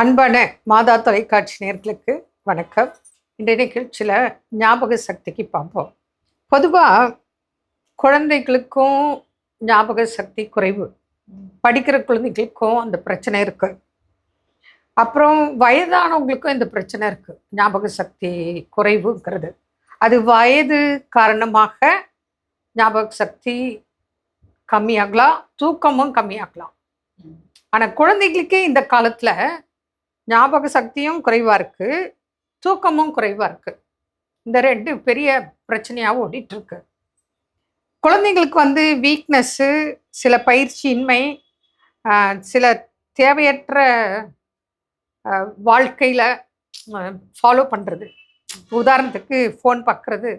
அன்பான மாதா தொலைக்காட்சி நேயர்களுக்கு வணக்கம். இன்றைய நிகழ்ச்சியில் ஞாபக சக்திக்கு பார்ப்போம். பொதுவாக குழந்தைகளுக்கும் ஞாபக சக்தி குறைவு, படிக்கிற குழந்தைகளுக்கும் அந்த பிரச்சனை இருக்குது. அப்புறம் வயதானவங்களுக்கும் இந்த பிரச்சனை இருக்குது, ஞாபக சக்தி குறைவுங்கிறது. அது வயது காரணமாக ஞாபக சக்தி கம்மியாகலாம், தூக்கமும் கம்மியாகலாம். ஆனால் குழந்தைகளுக்கே இந்த காலத்தில் ஞாபக சக்தியும் குறைவாக இருக்குது, தூக்கமும் குறைவாக இருக்குது. இந்த ரெண்டு பெரிய பிரச்சனையாக ஓடிட்டுருக்கு. குழந்தைங்களுக்கு வீக்னஸ்ஸு, சில பயிற்சியின்மை, சில தேவையற்ற வாழ்க்கையில் ஃபாலோ பண்ணுறது. உதாரணத்துக்கு ஃபோன் பார்க்குறது,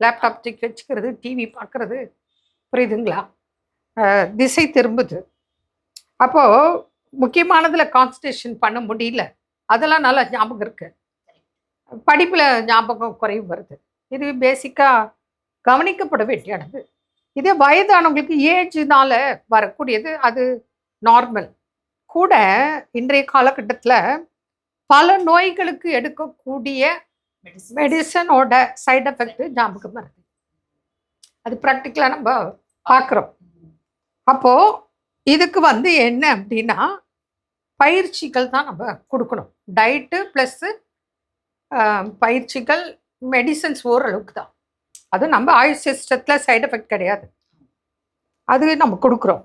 லேப்டாப் தூக்கி வச்சுக்கிறது, டிவி பார்க்குறது, புரியுதுங்களா? திசை திரும்புது. அப்போது முக்கியமானதில் கான்சன்ட்ரேஷன் பண்ண முடியல. அதெல்லாம் நல்லா ஞாபகம் இருக்கு. படிப்பில் ஞாபகம் குறைவு வருது. இது பேசிக்காக கவனிக்கப்பட வேண்டியானது. இதே வயதானவங்களுக்கு ஏஜ்னால வரக்கூடியது, அது நார்மல். கூட இன்றைய காலகட்டத்தில் பல நோய்களுக்கு எடுக்கக்கூடிய மெடிசனோட சைடு எஃபெக்ட் ஞாபகம் வருது. அது ப்ராக்டிக்கலாக நம்ம பார்க்குறோம். அப்போது இதுக்கு என்ன அப்படின்னா, பயிற்சிகள் தான் நம்ம கொடுக்கணும். டயட்டு ப்ளஸ்ஸு பயிற்சிகள், மெடிசன்ஸ் ஓரளவுக்கு தான். அதுவும் நம்ம ஆயுஷ் சிஸ்டத்தில் சைடு எஃபெக்ட் கிடையாது, அது நம்ம கொடுக்குறோம்.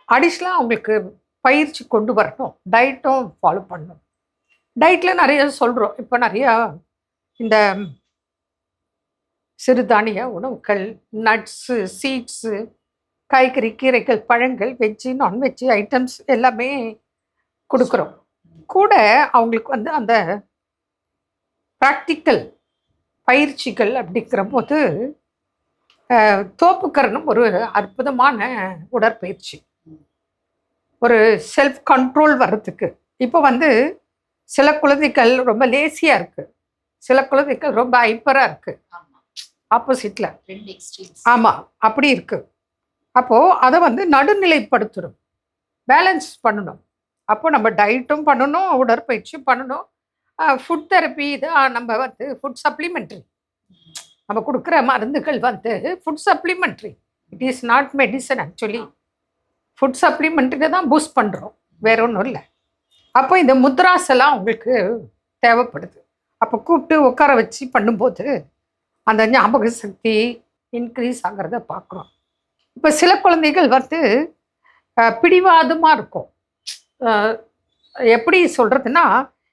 அடிஷ்னலாக அவங்களுக்கு பயிற்சி கொண்டு வரணும், டயட்டும் ஃபாலோ பண்ணணும். டயட்டில் நிறைய சொல்கிறோம். இப்போ நிறையா இந்த சிறுதானிய உணவுகள், நட்ஸு, சீட்ஸு, காய்கறி, கீரைகள், பழங்கள், வெஜ்ஜு, நான்வெஜ்ஜு ஐட்டம்ஸ் எல்லாமே கொடுக்குறோம். கூட அவங்களுக்கு அந்த ப்ராக்டிக்கல் பயிற்சிகள் அப்படிங்கிற போது தோப்புக்கரணம் ஒரு அற்புதமான உடற்பயிற்சி. ஒரு செல்ஃப் கண்ட்ரோல் வர்றதுக்கு. இப்போ சில குழந்தைகள் ரொம்ப லேசியாக இருக்குது, சில குழந்தைகள் ரொம்ப ஹைப்பராக இருக்குது, ஆப்போசிட்டில். ஆமாம், அப்படி இருக்குது. அப்போது அதை நடுநிலைப்படுத்தணும், பேலன்ஸ் பண்ணணும். அப்போ நம்ம டயட்டும் பண்ணணும், உடற்பயிற்சியும் பண்ணணும். ஃபுட் தெரப்பி, இது நம்ம ஃபுட் சப்ளிமெண்ட்ரி, நம்ம கொடுக்குற மருந்துகள் food supplementary. It is not medicine. Actually food supplementary தான் பூஸ்ட் பண்ணுறோம், வேற ஒன்றும் இல்லை. அப்போ இந்த முத்ராஸ் எல்லாம் உங்களுக்கு தேவைப்படுது. அப்போ கூப்பிட்டு உட்கார வச்சு பண்ணும்போது அந்த ஞாபக சக்தி இன்க்ரீஸ் ஆகிறத பார்க்குறோம். இப்போ சில குழந்தைகள் பிடிவாதமாக இருக்கும். எப்படி சொல்கிறதுனா,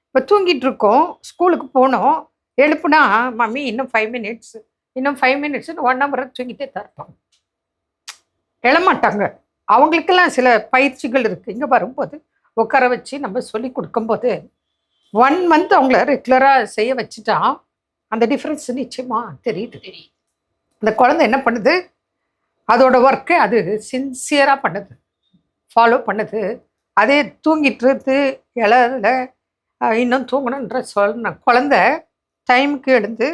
இப்போ தூங்கிட்டு இருக்கோம், ஸ்கூலுக்கு போனோம், எழுப்புனா மம்மி இன்னும் 5 மினிட்ஸ், இன்னும் 5 மினிட்ஸ்னு 1 ஹவர் தூங்கிட்டே தான் இருப்பாங்க, எழமாட்டாங்க. அவங்களுக்கெல்லாம் சில பயிற்சிகள் இருக்குது. இங்கே வரும்போது உட்கார வச்சு நம்ம சொல்லி கொடுக்கும்போது 1 மந்த் அவங்கள ரெகுலராக செய்ய வச்சுட்டா அந்த டிஃப்ரென்ஸ் நிச்சயமாக தெரியுது. அந்த குழந்தை என்ன பண்ணுது, அதோட ஒர்க்கை அது சின்சியராக பண்ணுது, ஃபாலோ பண்ணுது. அதே தூங்கிட்டு இருந்து இளல இன்னும் தூங்கணுன்ற சொன்ன குழந்தை டைமுக்கு எழுந்து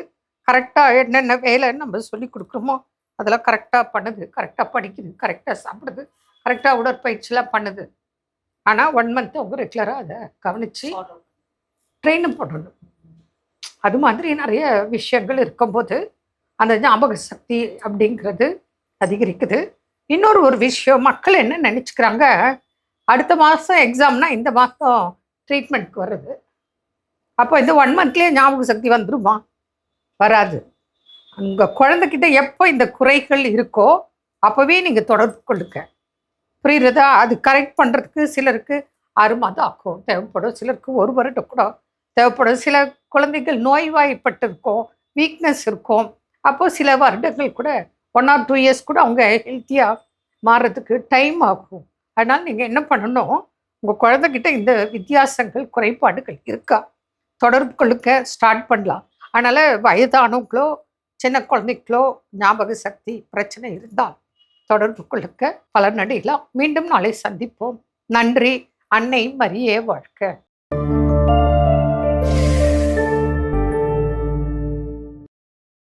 கரெக்டாக என்னென்ன வேலைன்னு நம்ம சொல்லி கொடுக்குறோமோ அதெல்லாம் கரெக்டாக பண்ணுது, கரெக்டாக படிக்குது, கரெக்டாக சாப்பிடுது, கரெக்டாக உடற்பயிற்சிலாம் பண்ணுது. ஆனால் 1 மந்த் அவங்க ரெகுலராக அதை கவனித்து ட்ரெயின் பண்ணணும். அது மாதிரி நிறைய விஷயங்கள் இருக்கும்போது அந்த ஞாபக சக்தி அப்படிங்கிறது அதிகரிக்குது. இன்னொரு விஷயம், மக்கள் என்ன நினச்சிக்கிறாங்க, அடுத்த மாதம் எக்ஸாம்னா இந்த மாதம் ட்ரீட்மெண்ட்க்கு வருது, அப்போ இந்த 1 மந்த்லேயே ஞாபக சக்தி வந்துடுமா? வராது. உங்கள் குழந்தைகிட்ட எப்போ இந்த குறைகள் இருக்கோ அப்போவே நீங்கள் தொடர்பு கொள்ளுங்க, புரியுறதா? அது கரெக்ட் பண்ணுறதுக்கு சிலருக்கு 6 மாதம் ஆகும் தேவைப்படும், சிலருக்கு 1 வருடம் கூட தேவைப்படும். சில குழந்தைகள் நோய்வாய்ப்பட்டு இருக்கும், வீக்னஸ் இருக்கும். அப்போது சில வருடங்கள் கூட 1 or 2 இயர்ஸ் கூட அவங்க ஹெல்த்தியாக மாறுறதுக்கு டைம் ஆகும். அதனால் நீங்கள் என்ன பண்ணணும், உங்கள் குழந்தைகிட்ட இந்த வித்தியாசங்கள், குறைபாடுகள் இருக்கா, தொடர்பு கொள்ளுக்க ஸ்டார்ட் பண்ணலாம். அதனால் வயதானவங்களோ சின்ன குழந்தைகளோ ஞாபக சக்தி பிரச்சனை இருந்தால் தொடர்பு கொள்ளுக்க பலனடையலாம். மீண்டும் நாளை சந்திப்போம். நன்றி. அன்னை மரியே வாழ்க.